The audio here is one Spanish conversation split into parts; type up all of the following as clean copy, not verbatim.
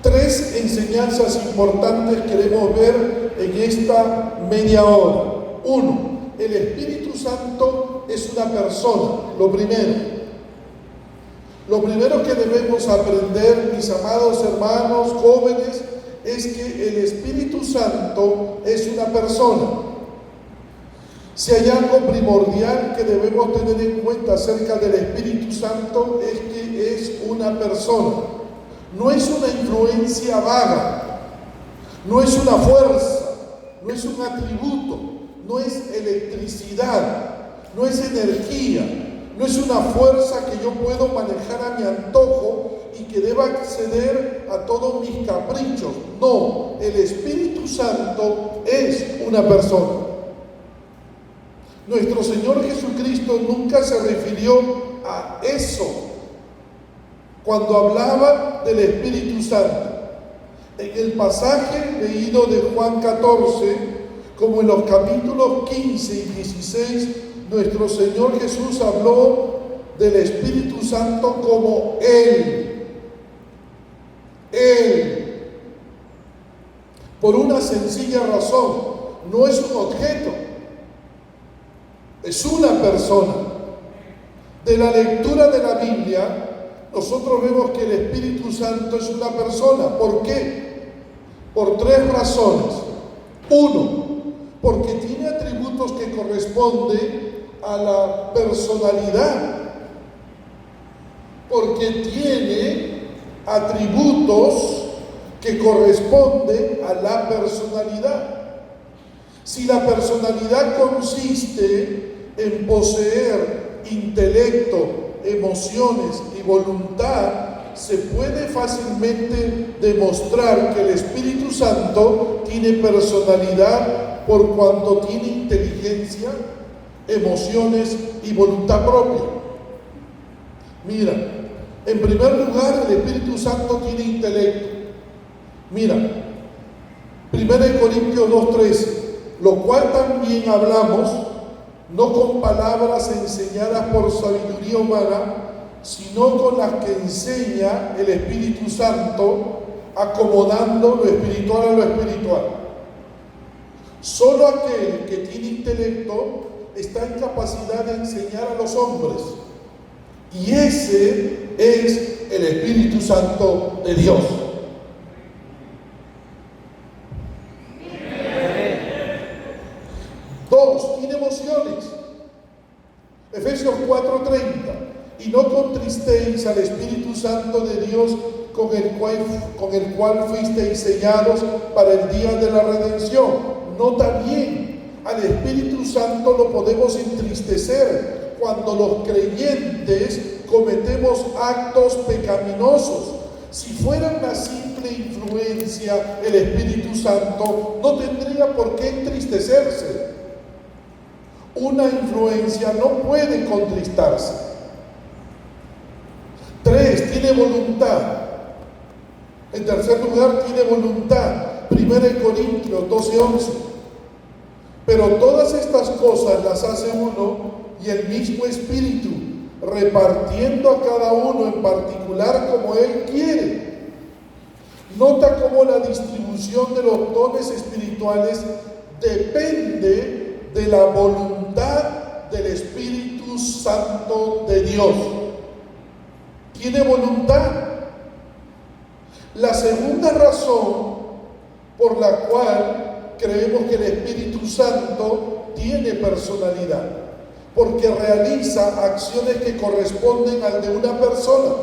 Tres enseñanzas importantes queremos ver en esta media hora. Uno, el Espíritu Santo es una persona, lo primero. Lo primero que debemos aprender, mis amados hermanos, jóvenes, es que el Espíritu Santo es una persona. Si hay algo primordial que debemos tener en cuenta acerca del Espíritu Santo, es que es una persona. No es una influencia vaga, no es una fuerza, no es un atributo, no es electricidad, no es energía. No es una fuerza que yo puedo manejar a mi antojo y que deba acceder a todos mis caprichos. No, el Espíritu Santo es una persona. Nuestro Señor Jesucristo nunca se refirió a eso cuando hablaba del Espíritu Santo. En el pasaje leído de Juan 14, como en los capítulos 15 y 16, nuestro Señor Jesús habló del Espíritu Santo como Él. Él. Por una sencilla razón, no es un objeto, es una persona. De la lectura de la Biblia, nosotros vemos que el Espíritu Santo es una persona. ¿Por qué? Por tres razones. Uno, porque tiene atributos que corresponden a la personalidad, porque tiene atributos que corresponden a la personalidad. Si la personalidad consiste en poseer intelecto, emociones y voluntad, se puede fácilmente demostrar que el Espíritu Santo tiene personalidad por cuanto tiene inteligencia, emociones y voluntad propia. Mira, en primer lugar, el Espíritu Santo tiene intelecto. Mira, 1 Corintios 2:13, lo cual también hablamos, no con palabras enseñadas por sabiduría humana, sino con las que enseña el Espíritu Santo, acomodando lo espiritual a lo espiritual. Solo aquel que tiene intelecto está en capacidad de enseñar a los hombres, y ese es el Espíritu Santo de Dios. Dos, tiene emociones. Efesios 4:30, y no contristéis al Espíritu Santo de Dios con el cual fuisteis sellados para el día de la redención. Nota bien, al Espíritu Santo lo podemos entristecer cuando los creyentes cometemos actos pecaminosos. Si fuera una simple influencia, el Espíritu Santo no tendría por qué entristecerse. Una influencia no puede contristarse. 3, tiene voluntad. En tercer lugar, tiene voluntad. 1 Corintios 12:11. Pero todas estas cosas las hace uno y el mismo Espíritu, repartiendo a cada uno en particular como Él quiere. Nota cómo la distribución de los dones espirituales depende de la voluntad del Espíritu Santo de Dios. Tiene voluntad. La segunda razón por la cual creemos que el Espíritu Santo tiene personalidad, porque realiza acciones que corresponden al de una persona,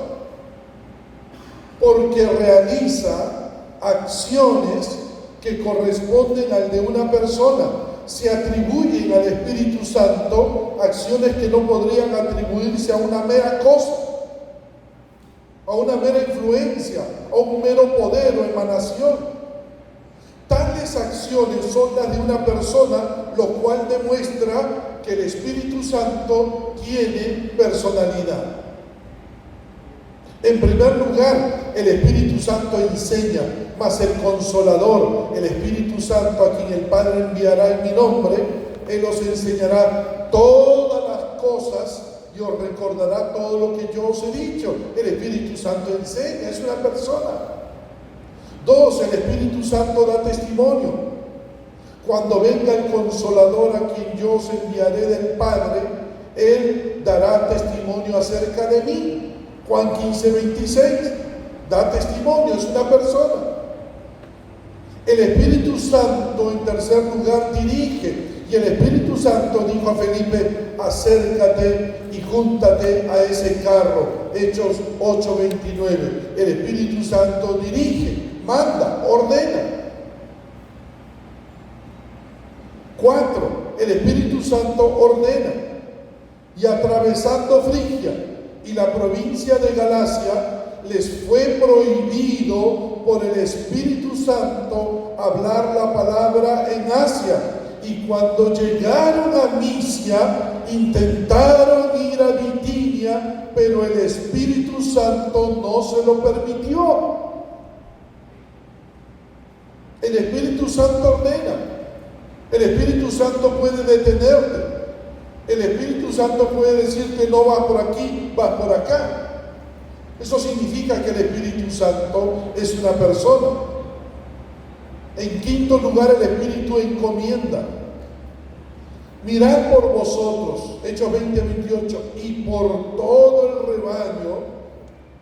porque realiza acciones que corresponden al de una persona. Se atribuyen al Espíritu Santo acciones que no podrían atribuirse a una mera cosa, a una mera influencia, a un mero poder o emanación. Tales acciones son las de una persona, lo cual demuestra que el Espíritu Santo tiene personalidad. En primer lugar, el Espíritu Santo enseña, mas el Consolador, el Espíritu Santo, a quien el Padre enviará en mi nombre, Él os enseñará todas las cosas y os recordará todo lo que yo os he dicho. El Espíritu Santo enseña, es una persona. 2, el Espíritu Santo da testimonio. Cuando venga el Consolador a quien yo os enviaré del Padre, Él dará testimonio acerca de mí. Juan 15:26, da testimonio, es una persona. El Espíritu Santo, en tercer lugar, dirige. Y el Espíritu Santo dijo a Felipe: acércate y júntate a ese carro. Hechos 8:29. El Espíritu Santo dirige, manda, ordena. 4. El Espíritu Santo ordena. Y atravesando Frigia y la provincia de Galacia, les fue prohibido por el Espíritu Santo hablar la palabra en Asia. Y cuando llegaron a Misia, intentaron ir a Bitinia, pero el Espíritu Santo no se lo permitió. El Espíritu Santo ordena. El Espíritu Santo puede detenerte. El Espíritu Santo puede decir que no vas por aquí, vas por acá. Eso significa que el Espíritu Santo es una persona. En quinto lugar, el Espíritu encomienda. Mirad por vosotros, Hechos 20:28, y por todo el rebaño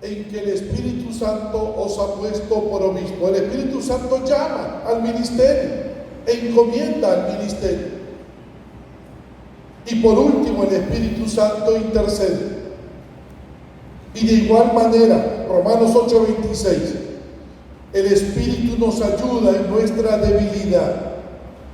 en que el Espíritu Santo os ha puesto por obispo. El Espíritu Santo llama al ministerio, encomienda al ministerio. Y por último, el Espíritu Santo intercede. Y de igual manera, Romanos 8:26, el Espíritu nos ayuda en nuestra debilidad.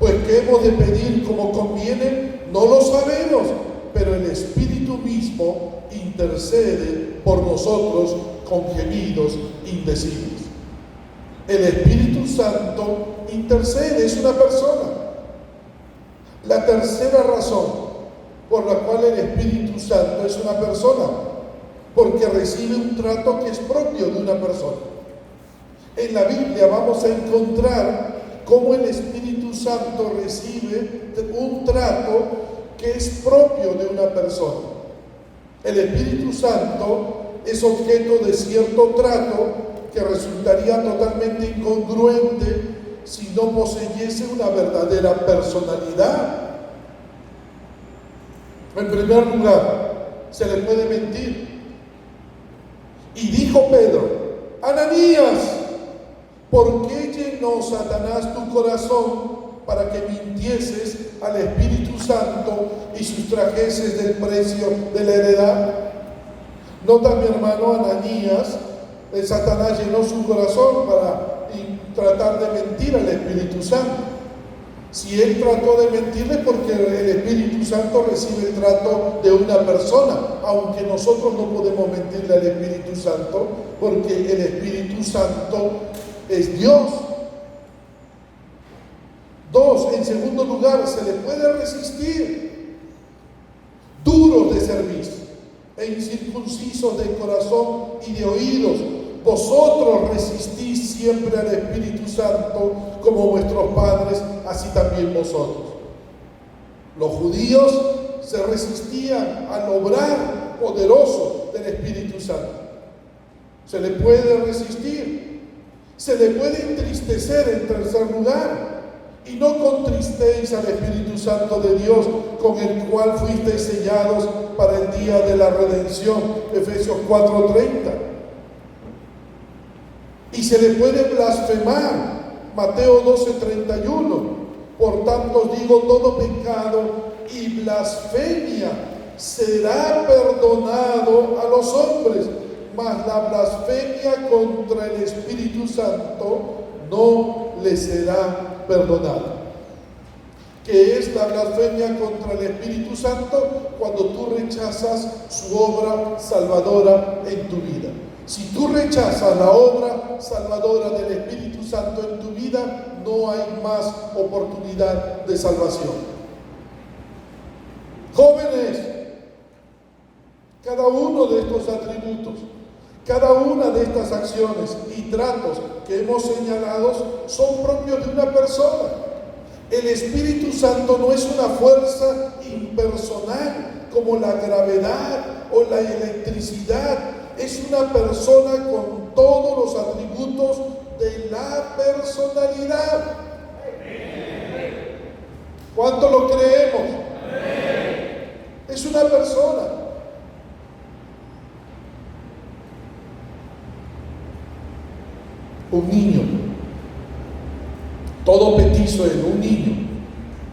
Pues ¿qué hemos de pedir como conviene? No lo sabemos, pero el Espíritu mismo intercede por nosotros con gemidos indecibles. El Espíritu Santo intercede, es una persona. La tercera razón por la cual el Espíritu Santo es una persona, porque recibe un trato que es propio de una persona. En la Biblia vamos a encontrar cómo el Espíritu Santo recibe un trato que es propio de una persona. El Espíritu Santo es objeto de cierto trato que resultaría totalmente incongruente si no poseyese una verdadera personalidad. En primer lugar, se le puede mentir. Y dijo Pedro: Ananías, ¿por qué llenó Satanás tu corazón para que mintieses al Espíritu Santo y sustrajeses del precio de la heredad? Nota, mi hermano, Ananías, Satanás llenó su corazón para tratar de mentir al Espíritu Santo. Si él trató de mentirle, porque el Espíritu Santo recibe el trato de una persona, aunque nosotros no podemos mentirle al Espíritu Santo, porque el Espíritu Santo es Dios. 2, en segundo lugar, se le puede resistir. Duros de servicio e incircuncisos de corazón y de oídos, vosotros resistís siempre al Espíritu Santo, como vuestros padres, así también vosotros. Los judíos se resistían al obrar poderoso del Espíritu Santo. Se le puede resistir. Se le puede entristecer, en tercer lugar. Y no contristéis al Espíritu Santo de Dios, con el cual fuisteis sellados para el día de la redención. Efesios 4:30. Y se le puede blasfemar. Mateo 12:31. Por tanto os digo, todo pecado y blasfemia será perdonado a los hombres, mas la blasfemia contra el Espíritu Santo no le será perdonada. ¿Qué es la blasfemia contra el Espíritu Santo? Cuando tú rechazas su obra salvadora en tu vida. Si tú rechazas la obra salvadora del Espíritu Santo en tu vida, no hay más oportunidad de salvación. Jóvenes, cada uno de estos atributos, cada una de estas acciones y tratos que hemos señalado son propios de una persona. El Espíritu Santo no es una fuerza impersonal como la gravedad o la electricidad. Es una persona con todos los atributos de la personalidad. ¿Cuánto lo creemos? Es una persona. Un niño, todo petizo él, un niño,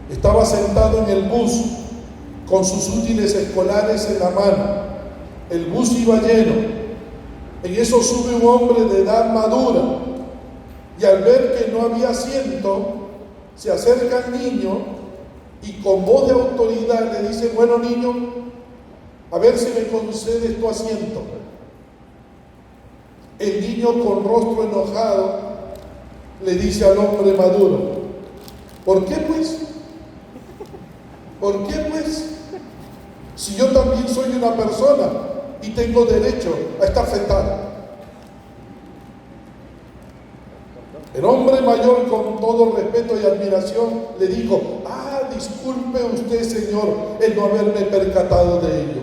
estaba sentado en el bus con sus útiles escolares en la mano. El bus iba lleno. En eso sube un hombre de edad madura y al ver que no había asiento, se acerca al niño y con voz de autoridad le dice: bueno, niño, a ver si me concedes tu asiento. El niño, con rostro enojado, le dice al hombre maduro: ¿por qué pues? ¿Por qué pues? Si yo también soy una persona y tengo derecho a estar sentado. El hombre mayor, con todo respeto y admiración, le dijo: disculpe usted, señor, el no haberme percatado de ello.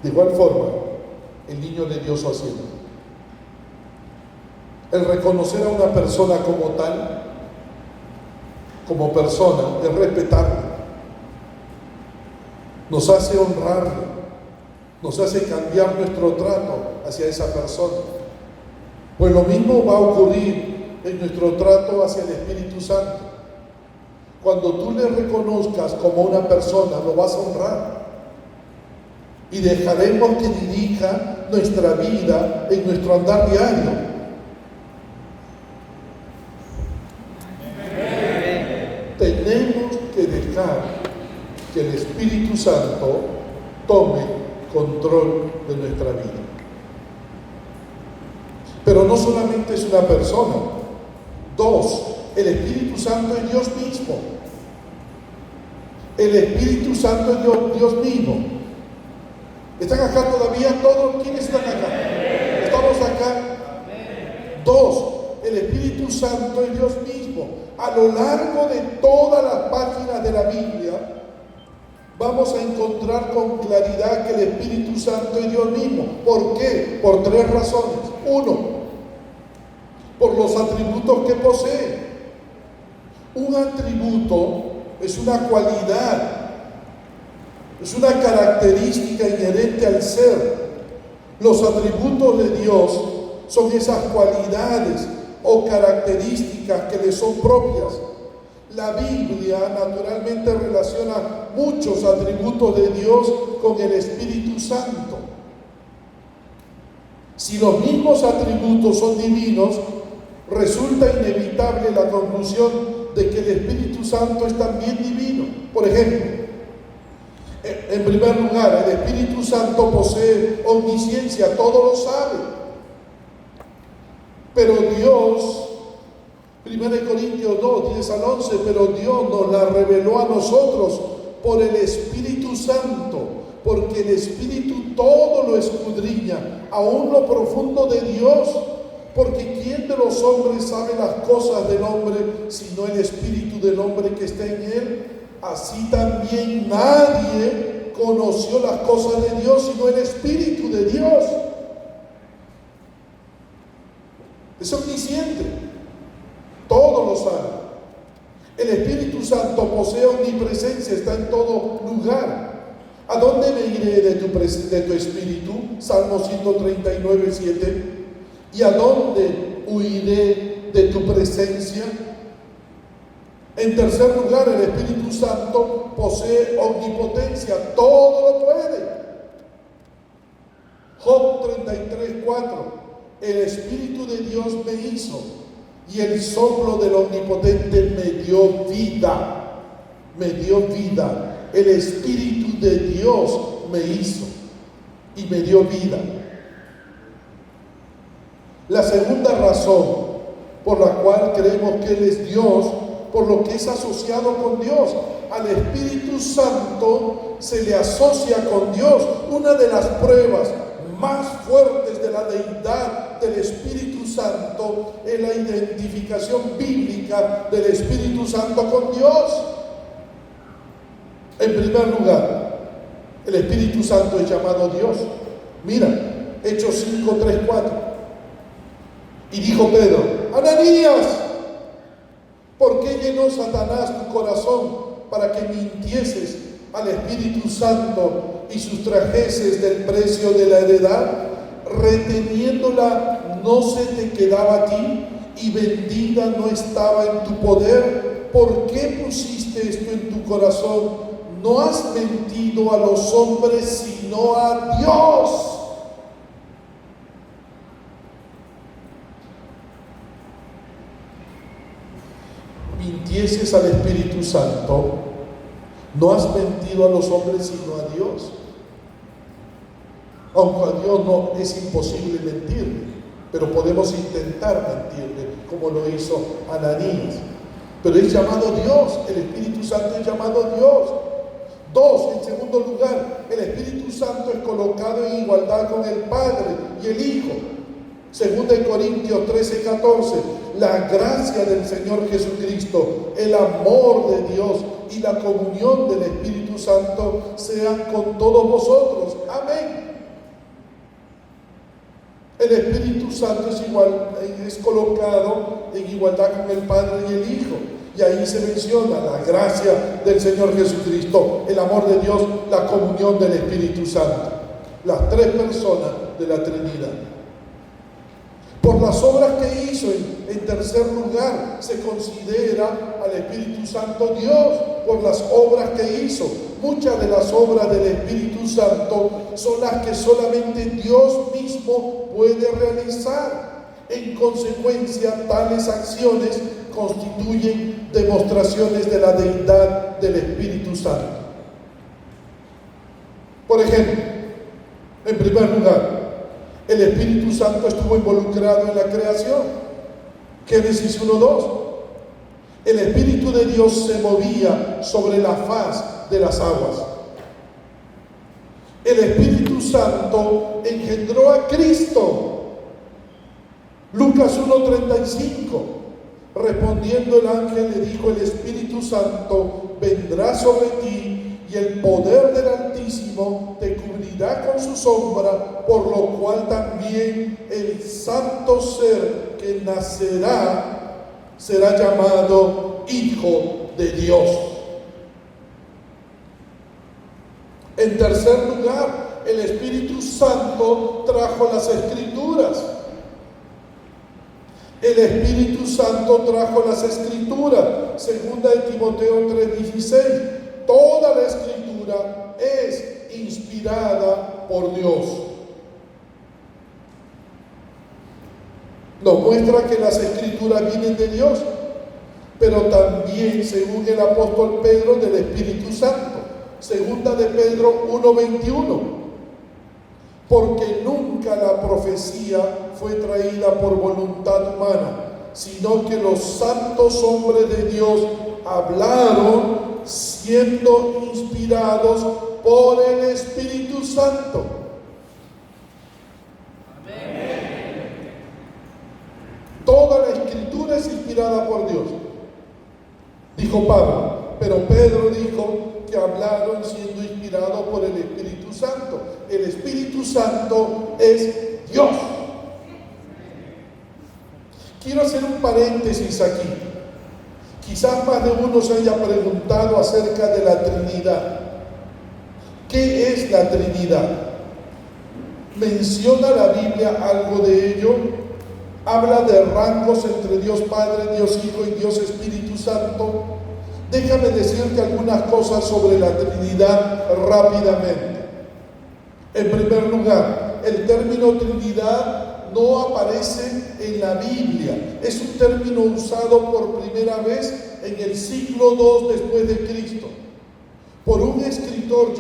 De igual forma, el niño le dio su asiento. El reconocer a una persona como tal, como persona, es respetarla. Nos hace honrarla, nos hace cambiar nuestro trato hacia esa persona. Pues lo mismo va a ocurrir en nuestro trato hacia el Espíritu Santo. Cuando tú le reconozcas como una persona, lo vas a honrar. Y dejaremos que dirija nuestra vida en nuestro andar diario. Tenemos que dejar que el Espíritu Santo tome control de nuestra vida. Pero no solamente es una persona. 2, el Espíritu Santo es Dios mismo. El Espíritu Santo es Dios mismo. ¿Están acá todavía todos? ¿Quiénes están acá? ¿Estamos acá? 2, el Espíritu Santo es Dios mismo. A lo largo de todas las páginas de la Biblia, vamos a encontrar con claridad que el Espíritu Santo es Dios mismo. ¿Por qué? Por 3 razones. 1, por los atributos que posee. Un atributo es una cualidad, es una característica inherente al ser. Los atributos de Dios son esas cualidades o características que le son propias. La Biblia naturalmente relaciona muchos atributos de Dios con el Espíritu Santo. Si los mismos atributos son divinos, resulta inevitable la conclusión de que el Espíritu Santo es también divino. Por ejemplo, en primer lugar, el Espíritu Santo posee omnisciencia, todo lo sabe. Pero Dios, 1 Corintios 2, 10 al 11, pero Dios nos la reveló a nosotros por el Espíritu Santo, porque el Espíritu todo lo escudriña, aún lo profundo de Dios. Porque ¿quién de los hombres sabe las cosas del hombre, sino el Espíritu del hombre que está en él? Así también nadie conoció las cosas de Dios, sino el Espíritu de Dios. Es omnisciente, todo lo sabe. El Espíritu Santo posee omnipresencia, está en todo lugar. ¿A dónde me iré de tu Espíritu? Salmo 139, 7. ¿Y a dónde huiré de tu presencia? En tercer lugar, el Espíritu Santo posee omnipotencia, todo lo puede. Job 33, 4. El Espíritu de Dios me hizo y el soplo del Omnipotente me dio vida. Me dio vida. El Espíritu de Dios me hizo y me dio vida. La segunda razón por la cual creemos que Él es Dios, por lo que es asociado con Dios. Al Espíritu Santo se le asocia con Dios. Una de las pruebas más fuertes de la deidad del Espíritu Santo es la identificación bíblica del Espíritu Santo con Dios. En primer lugar, el Espíritu Santo es llamado Dios. Mira, Hechos 5, 3, 4. Y dijo Pedro: Ananías, ¿por qué llenó Satanás tu corazón para que mintieses al Espíritu Santo y sustrajeses del precio de la heredad? Reteniéndola no se te quedaba a ti y vendida no estaba en tu poder. ¿Por qué pusiste esto en tu corazón? No has mentido a los hombres, sino a Dios. Mintieses al Espíritu Santo, no has mentido a los hombres, sino a Dios. Aunque a Dios no es imposible mentirle, pero podemos intentar mentirle, como lo hizo Ananías. Pero es llamado Dios, el Espíritu Santo es llamado Dios. Dos, en segundo lugar, el Espíritu Santo es colocado en igualdad con el Padre y el Hijo. 2 Corintios 13:14, la gracia del Señor Jesucristo, el amor de Dios y la comunión del Espíritu Santo sean con todos vosotros. Amén. El Espíritu Santo es colocado en igualdad con el Padre y el Hijo. Y ahí se menciona la gracia del Señor Jesucristo, el amor de Dios, la comunión del Espíritu Santo. Las tres personas de la Trinidad. Por las obras que hizo, en tercer lugar, se considera al Espíritu Santo Dios, por las obras que hizo. Muchas de las obras del Espíritu Santo son las que solamente Dios mismo puede realizar. En consecuencia, tales acciones constituyen demostraciones de la deidad del Espíritu Santo. Por ejemplo, en primer lugar, el Espíritu Santo estuvo involucrado en la creación. Génesis 1:2. El Espíritu de Dios se movía sobre la faz de las aguas. El Espíritu Santo engendró a Cristo. Lucas 1:35. Respondiendo el ángel le dijo: el Espíritu Santo vendrá sobre ti y el poder del Altísimo te cubrirá con su sombra, por lo cual también el santo ser que nacerá será llamado Hijo de Dios. En tercer lugar, el Espíritu Santo trajo las Escrituras. El Espíritu Santo trajo las Escrituras. Segunda de Timoteo 3:16. Toda la Escritura es inspirada por Dios. Nos muestra que las Escrituras vienen de Dios, pero también, según el apóstol Pedro, del Espíritu Santo. Segunda de Pedro 1:21. Porque nunca la profecía fue traída por voluntad humana, sino que los santos hombres de Dios hablaron siendo inspirados por el Espíritu Santo. Amén. Toda la Escritura es inspirada por Dios, dijo Pablo, pero Pedro dijo que hablaron siendo inspirados por el Espíritu Santo. El Espíritu Santo es Dios. Quiero hacer un paréntesis aquí. Quizás más de uno se haya preguntado acerca de la Trinidad. ¿Qué es la Trinidad? ¿Menciona la Biblia algo de ello? ¿Habla de rangos entre Dios Padre, Dios Hijo y Dios Espíritu Santo? Déjame decirte algunas cosas sobre la Trinidad rápidamente. En primer lugar, el término Trinidad no aparece en la Biblia. Es un término usado por primera vez en el siglo II después de Cristo por un escritor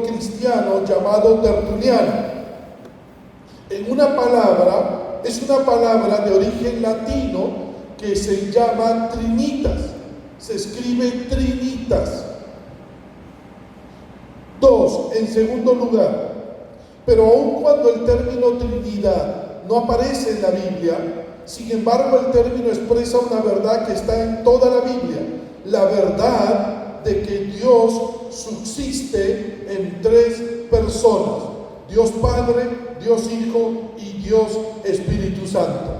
cristiano llamado Tertuliano. Es una palabra de origen latino que se llama trinitas. Se escribe trinitas. Dos, en segundo lugar, pero aun cuando el término Trinidad no aparece en la Biblia, sin embargo el término expresa una verdad que está en toda la Biblia, la verdad de que Dios subsiste en tres personas: Dios Padre, Dios Hijo y Dios Espíritu Santo.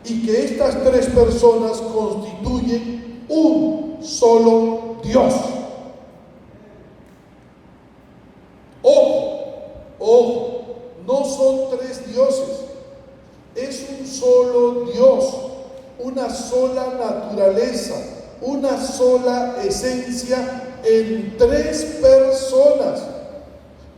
Y que estas tres personas constituyen un solo Dios. Ojo, no son tres dioses, es un solo Dios, una sola naturaleza, una sola esencia en tres personas.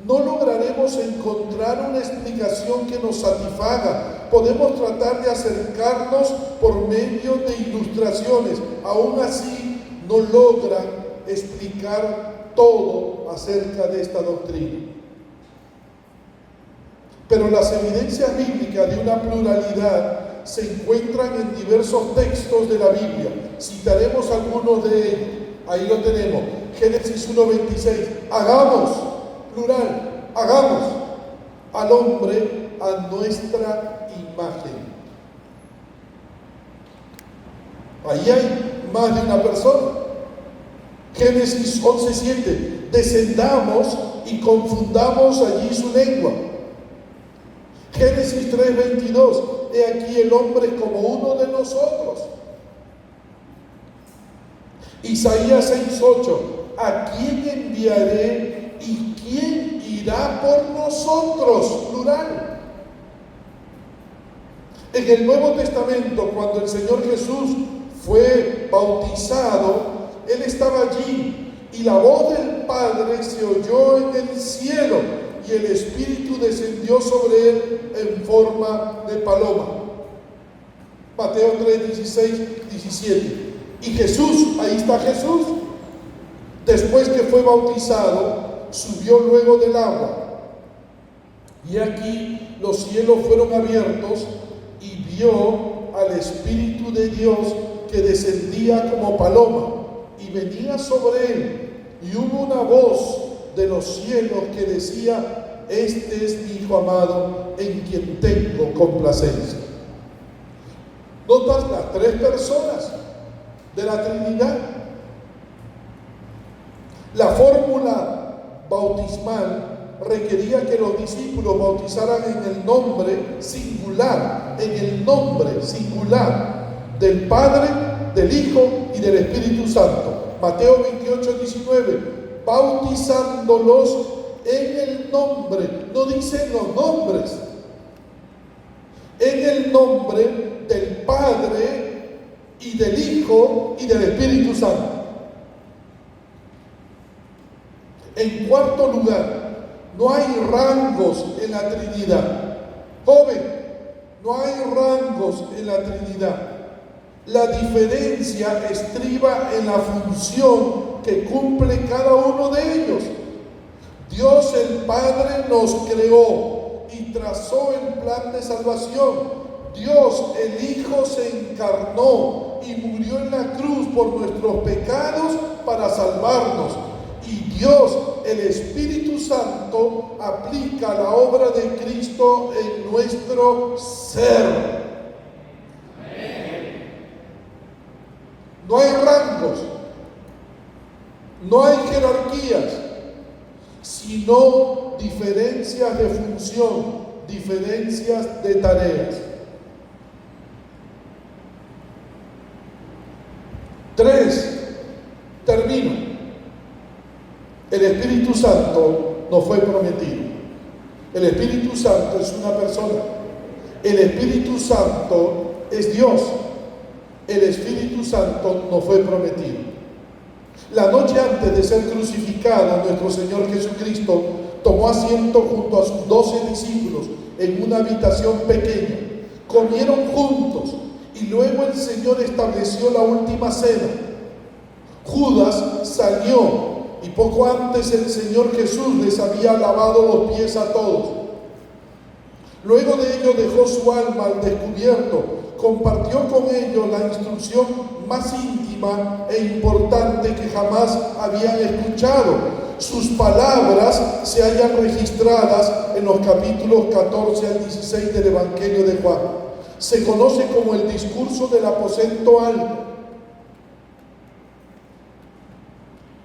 No lograremos encontrar una explicación que nos satisfaga. Podemos tratar de acercarnos por medio de ilustraciones. Aún así, no logran explicar todo acerca de esta doctrina. Pero las evidencias bíblicas de una pluralidad se encuentran en diversos textos de la Biblia. Citaremos algunos de ellos. Ahí lo tenemos. Génesis 1:26. Hagamos, plural, hagamos al hombre a nuestra imagen. Ahí hay más de una persona. Génesis 11:7. Descendamos y confundamos allí su lengua. Génesis 3:22. He aquí el hombre como uno de nosotros. Isaías 6:8. ¿A quién enviaré y quién irá por nosotros? Plural. En el Nuevo Testamento, cuando el Señor Jesús fue bautizado, Él estaba allí y la voz del Padre se oyó en el cielo y el Espíritu descendió sobre Él en forma de paloma. Mateo 3:16-17. Y Jesús, ahí está Jesús, después que fue bautizado, subió luego del agua. Y aquí los cielos fueron abiertos y vio al Espíritu de Dios que descendía como paloma y venía sobre él. Y hubo una voz de los cielos que decía: este es mi Hijo amado, en quien tengo complacencia. ¿Notas las tres personas de la Trinidad? La fórmula bautismal requería que los discípulos bautizaran en el nombre singular del Padre, del Hijo y del Espíritu Santo. Mateo 28:19, bautizándolos en el nombre, no dicen los nombres, en el nombre del Padre y del Hijo y del Espíritu Santo. En cuarto lugar, no hay rangos en la Trinidad. Joven, no hay rangos en la Trinidad. La diferencia estriba en la función que cumple cada uno de ellos. Dios el Padre nos creó y trazó el plan de salvación. Dios el Hijo se encarnó y murió en la cruz por nuestros pecados para salvarnos. Y Dios, el Espíritu Santo, aplica la obra de Cristo en nuestro ser. No hay rangos, no hay jerarquías, sino diferencias de función, diferencias de tareas. 3. Termino. El Espíritu Santo no fue prometido. El Espíritu Santo es una persona. El Espíritu Santo es Dios. El Espíritu Santo no fue prometido. La noche antes de ser crucificado, nuestro Señor Jesucristo tomó asiento junto a sus 12 discípulos en una habitación pequeña. Comieron juntos y luego el Señor estableció la última cena. Judas salió y poco antes el Señor Jesús les había lavado los pies a todos. Luego de ello dejó su alma al descubierto. Compartió con ellos la instrucción más íntima e importante que jamás habían escuchado. Sus palabras se hallan registradas en los capítulos 14 al 16 del Evangelio de Juan. Se conoce como el discurso del aposento alto.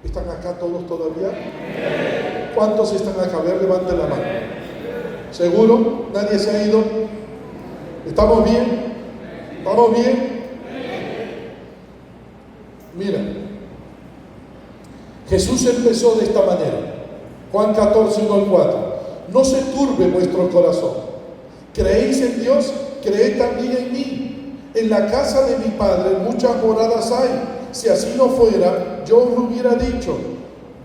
¿Están acá todos todavía? ¿Cuántos están acá? A ver, levanten la mano. ¿Seguro? ¿Nadie se ha ido? ¿Estamos bien? ¿Estamos bien? Mira, Jesús empezó de esta manera. Juan 14, 1 al 4. No se turbe vuestro corazón. ¿Creéis en Dios? Creed también en mí. En la casa de mi Padre muchas moradas hay. Si así no fuera, yo os lo hubiera dicho.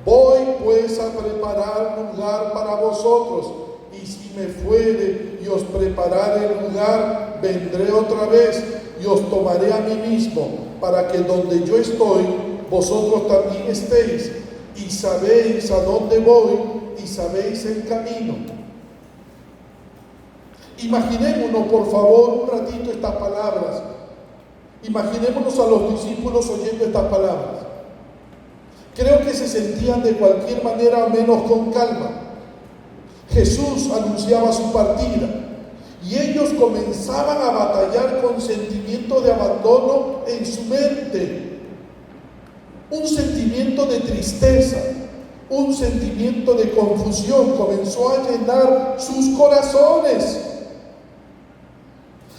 Voy pues a preparar lugar para vosotros. Y si me fuere y os preparare el lugar, vendré otra vez y os tomaré a mí mismo, para que donde yo estoy, vosotros también estéis. Y sabéis a dónde voy y sabéis el camino. Imaginémonos, por favor, un ratito estas palabras. Imaginémonos a los discípulos oyendo estas palabras. Creo que se sentían de cualquier manera menos con calma. Jesús anunciaba su partida y ellos comenzaban a batallar con sentimiento de abandono en su mente. Un sentimiento de tristeza, un sentimiento de confusión comenzó a llenar sus corazones.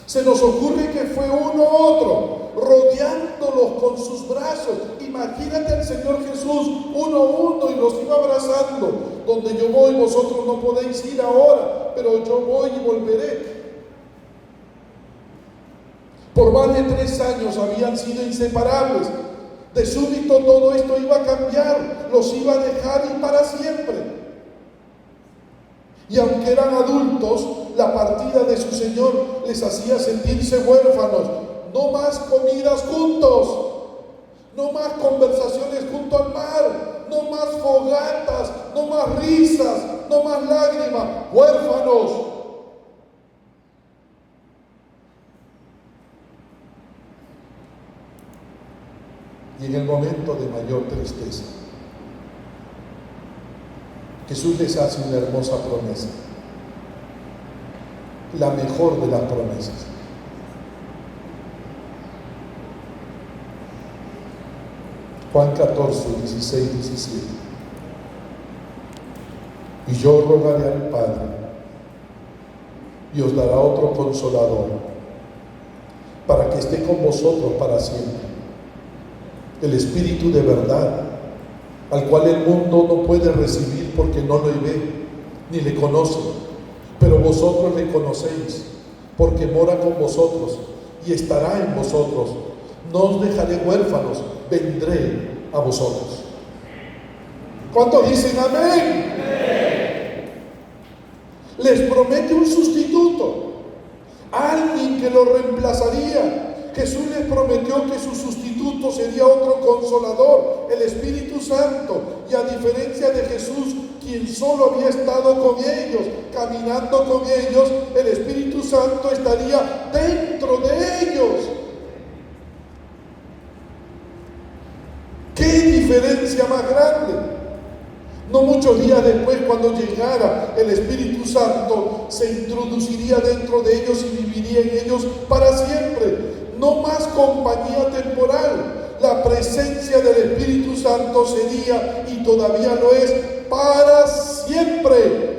Se nos ocurre que fue uno u otro, rodeándolos con sus brazos. Imagínate al Señor Jesús uno a uno y los iba abrazando. Donde yo voy, vosotros no podéis ir ahora, pero yo voy y volveré. Por más de 3 años habían sido inseparables. De súbito todo esto iba a cambiar, los iba a dejar y para siempre. Y aunque eran adultos, la partida de su Señor les hacía sentirse huérfanos. No más comidas juntos, no más conversaciones junto al mar, no más fogatas, no más risas, no más lágrimas, huérfanos. Y en el momento de mayor tristeza, Jesús les hace una hermosa promesa, la mejor de las promesas. Juan 14, 16, 17. Y yo rogaré al Padre y os dará otro consolador para que esté con vosotros para siempre. El Espíritu de verdad, al cual el mundo no puede recibir porque no lo ve ni le conoce, pero vosotros le conocéis porque mora con vosotros y estará en vosotros. No os dejaré huérfanos, vendré a vosotros. ¿Cuántos dicen amén? Les promete un sustituto, alguien que lo reemplazaría. Jesús les prometió que su sustituto sería otro consolador, el Espíritu Santo. Y a diferencia de Jesús, quien solo había estado con ellos, caminando con ellos, el Espíritu Santo estaría dentro de ellos. ¡Qué diferencia más grande! No muchos días después, cuando llegara el Espíritu Santo, se introduciría dentro de ellos y viviría en ellos para siempre. No más compañía temporal. La presencia del Espíritu Santo sería, y todavía lo es, para siempre.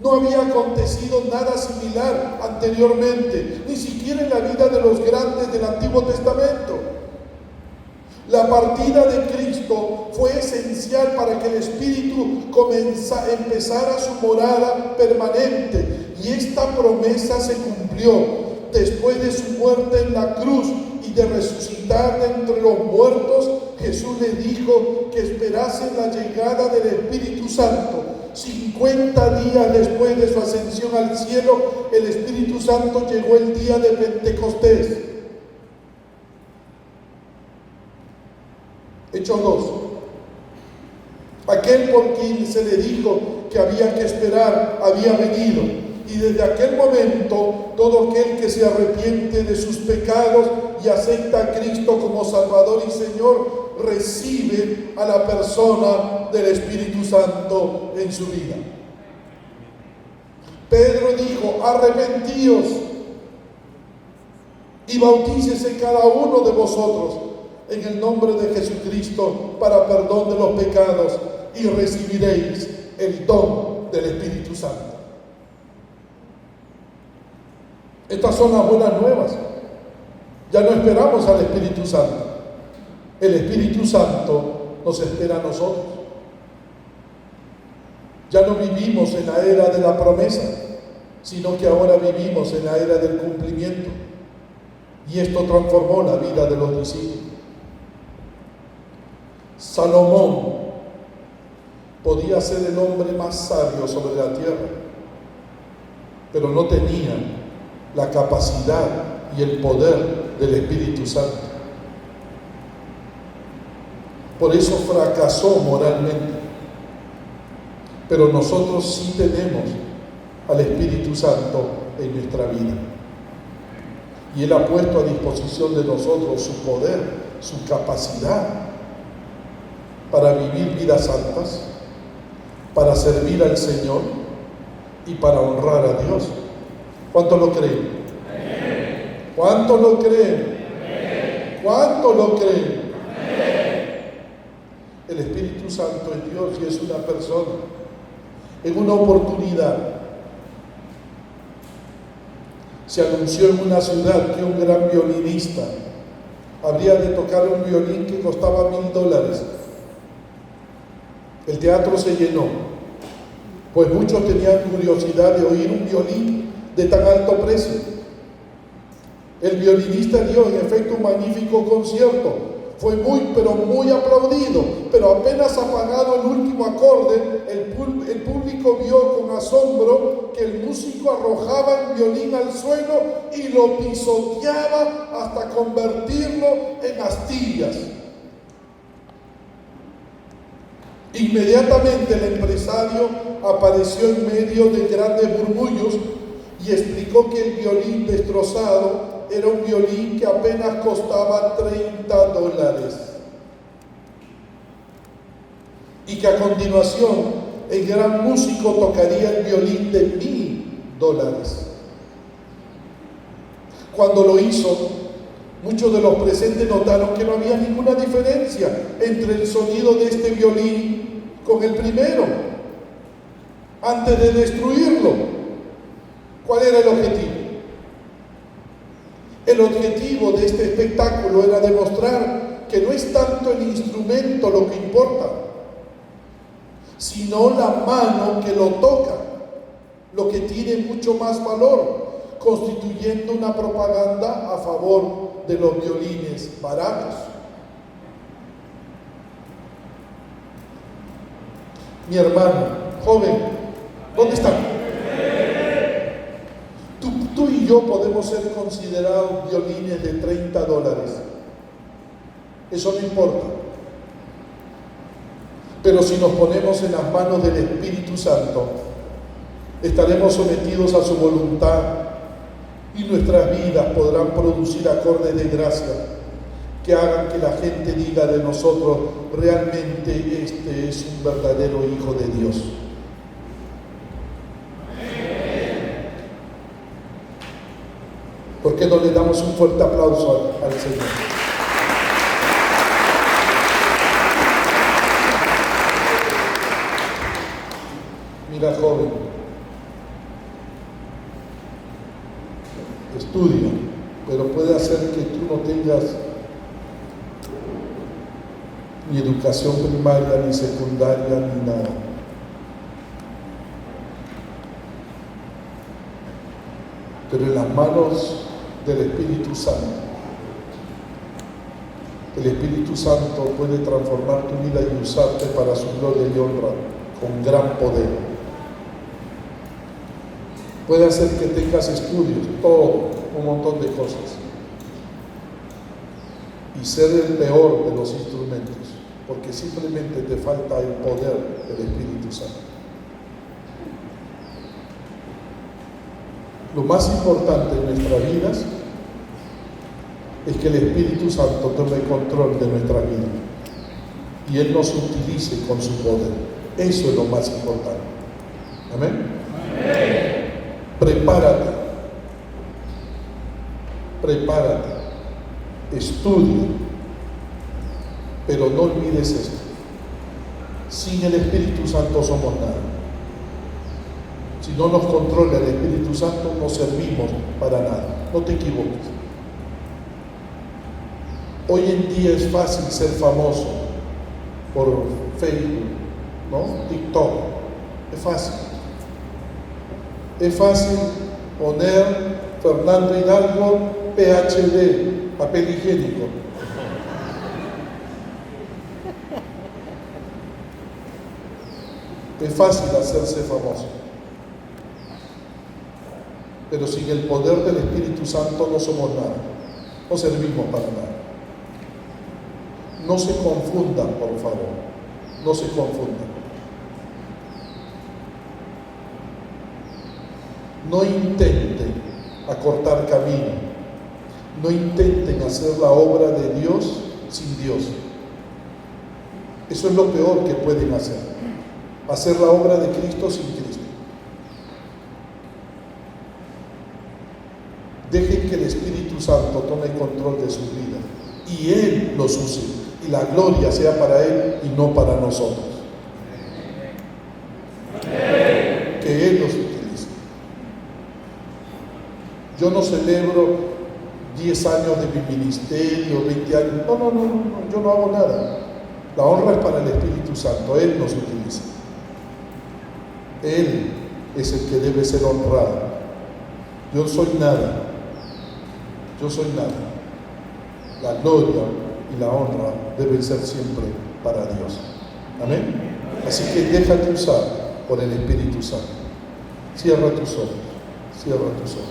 No había acontecido nada similar anteriormente, ni siquiera en la vida de los grandes del Antiguo Testamento. La partida de Cristo fue esencial para que el Espíritu empezara su morada permanente, y esta promesa se cumplió después de su muerte en la cruz y de resucitar de entre los muertos. Jesús les dijo que esperasen la llegada del Espíritu Santo. 50 días después de su ascensión al cielo, el Espíritu Santo llegó el día de Pentecostés. Hechos 2. Aquel por quien se le dijo que había que esperar había venido, y desde aquel momento todo aquel que se arrepiente de sus pecados y acepta a Cristo como Salvador y Señor recibe a la persona del Espíritu Santo en su vida. Pedro dijo: arrepentíos y bautícese cada uno de vosotros en el nombre de Jesucristo para perdón de los pecados, y recibiréis el don del Espíritu Santo. Estas son las buenas nuevas. Ya no esperamos al Espíritu Santo. El Espíritu Santo nos espera a nosotros. Ya no vivimos en la era de la promesa, sino que ahora vivimos en la era del cumplimiento. Y esto transformó la vida de los discípulos. Salomón podía ser el hombre más sabio sobre la tierra, pero no tenía la capacidad y el poder del Espíritu Santo. Por eso fracasó moralmente. Pero nosotros sí tenemos al Espíritu Santo en nuestra vida. Y Él ha puesto a disposición de nosotros su poder, su capacidad para vivir vidas santas, para servir al Señor y para honrar a Dios. ¿Cuánto lo creen? ¿Cuánto lo creen? ¿Cuánto lo creen? El Espíritu Santo es Dios y es una persona. En una oportunidad se anunció en una ciudad que un gran violinista habría de tocar un violín que costaba $1,000. El teatro se llenó, pues muchos tenían curiosidad de oír un violín de tan alto precio. El violinista dio en efecto un magnífico concierto. Fue pero muy aplaudido, pero apenas apagado el último acorde, el público vio con asombro que el músico arrojaba el violín al suelo y lo pisoteaba hasta convertirlo en astillas. Inmediatamente el empresario apareció en medio de grandes murmullos y explicó que el violín destrozado era un violín que apenas costaba $30 y que a continuación el gran músico tocaría el violín de $1,000. Cuando lo hizo, muchos de los presentes notaron que no había ninguna diferencia entre el sonido de este violín con el primero. Antes de destruirlo, ¿cuál era el objetivo? El objetivo de este espectáculo era demostrar que no es tanto el instrumento lo que importa, sino la mano que lo toca, lo que tiene mucho más valor, constituyendo una propaganda a favor de los violines baratos. Mi hermano, joven, ¿dónde está? Tú y yo podemos ser considerados violines de $30. Eso no importa. Pero si nos ponemos en las manos del Espíritu Santo, estaremos sometidos a su voluntad y nuestras vidas podrán producir acordes de gracia que hagan que la gente diga de nosotros: realmente este es un verdadero hijo de Dios. ¿Por qué no le damos un fuerte aplauso al Señor? Mira, joven, estudia, pero puede hacer que tú no tengas ni educación primaria, ni secundaria, ni nada. Pero en las manos del Espíritu Santo, el Espíritu Santo puede transformar tu vida y usarte para su gloria y honra con gran poder. Puede hacer que tengas estudios, todo, un montón de cosas, y ser el peor de los instrumentos, porque simplemente te falta el poder del Espíritu Santo. Lo más importante en nuestras vidas es que el Espíritu Santo tome control de nuestra vida y Él nos utilice con su poder. Eso es lo más importante. Amén. Amén. Prepárate, estudia, pero no olvides esto: Sin el Espíritu Santo somos nada. Si no nos controla el Espíritu Santo, no servimos para nada. No te equivoques. Hoy en día es fácil ser famoso por Facebook, ¿no? TikTok. Es fácil. Es fácil poner Fernando Hidalgo PhD, papel higiénico. Es fácil hacerse famoso. Pero sin el poder del Espíritu Santo no somos nada. No servimos para nada. No se confundan, por favor. No se confundan. No intenten acortar camino. No intenten hacer la obra de Dios sin Dios. Eso es lo peor que pueden hacer. Hacer la obra de Cristo sin Cristo. Dejen que el Espíritu Santo tome control de sus vidas y Él los use y la gloria sea para Él y no para nosotros. Que Él los utilice. Yo no celebro 10 años de mi ministerio, 20 años. No, yo no hago nada. La honra es para el Espíritu Santo. Él nos utiliza. Él es el que debe ser honrado. Yo soy nada. Yo soy nada. La gloria y la honra deben ser siempre para Dios. Amén. Así que déjate usar por el Espíritu Santo. Cierra tus ojos. Cierra tus ojos.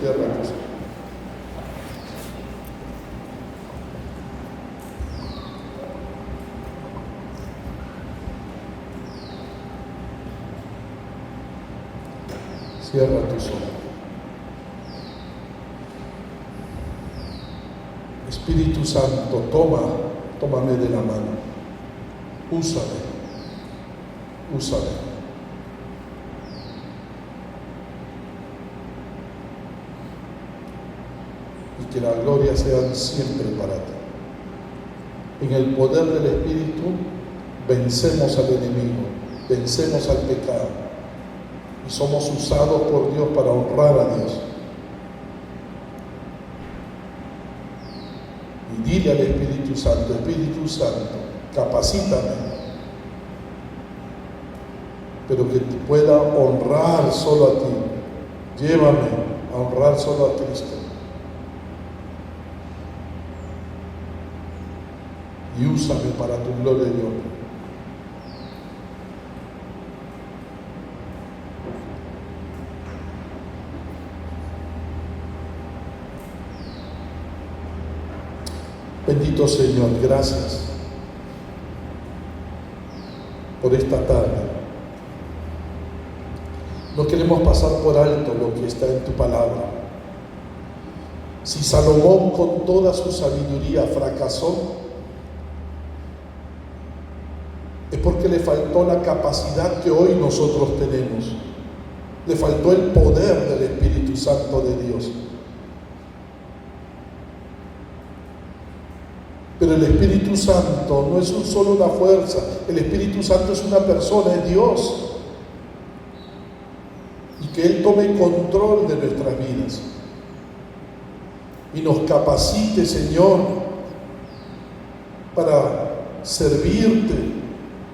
Cierra tus ojos. Cierra tus ojos. Espíritu Santo, tómame de la mano. Úsame. Y que la gloria sea siempre para ti. En el poder del Espíritu vencemos al enemigo, vencemos al pecado y somos usados por Dios para honrar a Dios. Y dile al Espíritu Santo, capacítame, pero que te pueda honrar solo a ti. Llévame a honrar solo a Cristo. Y úsame para tu gloria y honra. Bendito Señor, gracias por esta tarde. No queremos pasar por alto lo que está en tu palabra. Si Salomón con toda su sabiduría fracasó, es porque le faltó la capacidad que hoy nosotros tenemos. Le faltó el poder del Espíritu Santo de Dios. Pero el Espíritu Santo no es solo una fuerza. El Espíritu Santo es una persona, es Dios. Y que Él tome control de nuestras vidas. Y nos capacite, Señor, para servirte,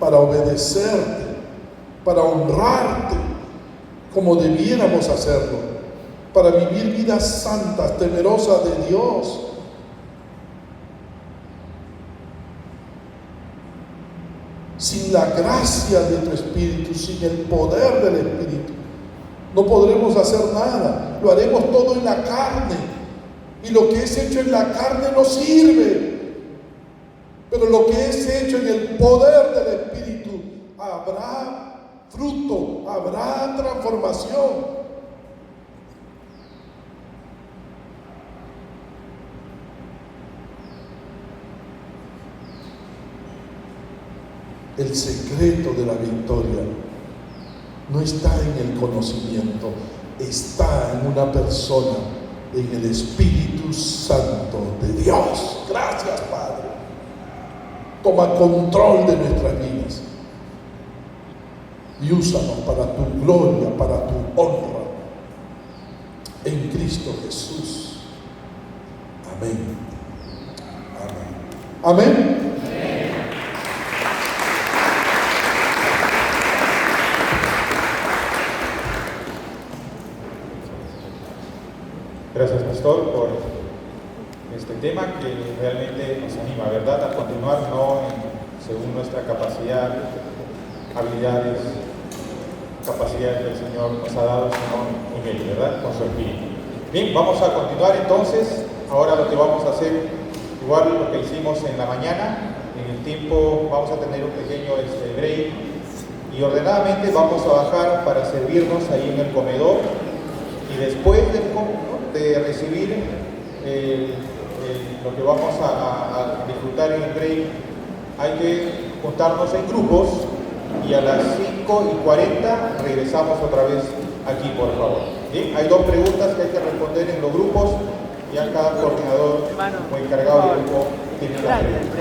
para obedecerte, para honrarte, como debiéramos hacerlo, para vivir vidas santas, temerosas de Dios. Sin la gracia de tu Espíritu, sin el poder del Espíritu, no podremos hacer nada. Lo haremos todo en la carne. Y lo que es hecho en la carne no sirve. Pero lo que es hecho en el poder del Espíritu, habrá fruto, habrá transformación. El secreto de la victoria no está en el conocimiento, está en una persona, en el Espíritu Santo de Dios. Gracias, Padre. Toma control de nuestras vidas. y úsanos para tu gloria, para tu honra, en Cristo Jesús. Amén. Amén. Amén. Gracias, pastor, por este tema que realmente nos anima, ¿verdad?, a continuar, no según nuestra capacidad, habilidades, capacidades que el Señor nos ha dado, sino en Él, ¿verdad?, con su Espíritu. Bien, vamos a continuar entonces. Ahora lo que vamos a hacer, igual lo que hicimos en la mañana, en el tiempo vamos a tener un pequeño break y ordenadamente vamos a bajar para servirnos ahí en el comedor, y después de recibir lo que vamos a disfrutar en el break, hay que juntarnos en grupos y a las 5:40 regresamos otra vez aquí, por favor. Bien, hay 2 preguntas que hay que responder en los grupos, y a cada coordinador o encargado del grupo tiene la pregunta.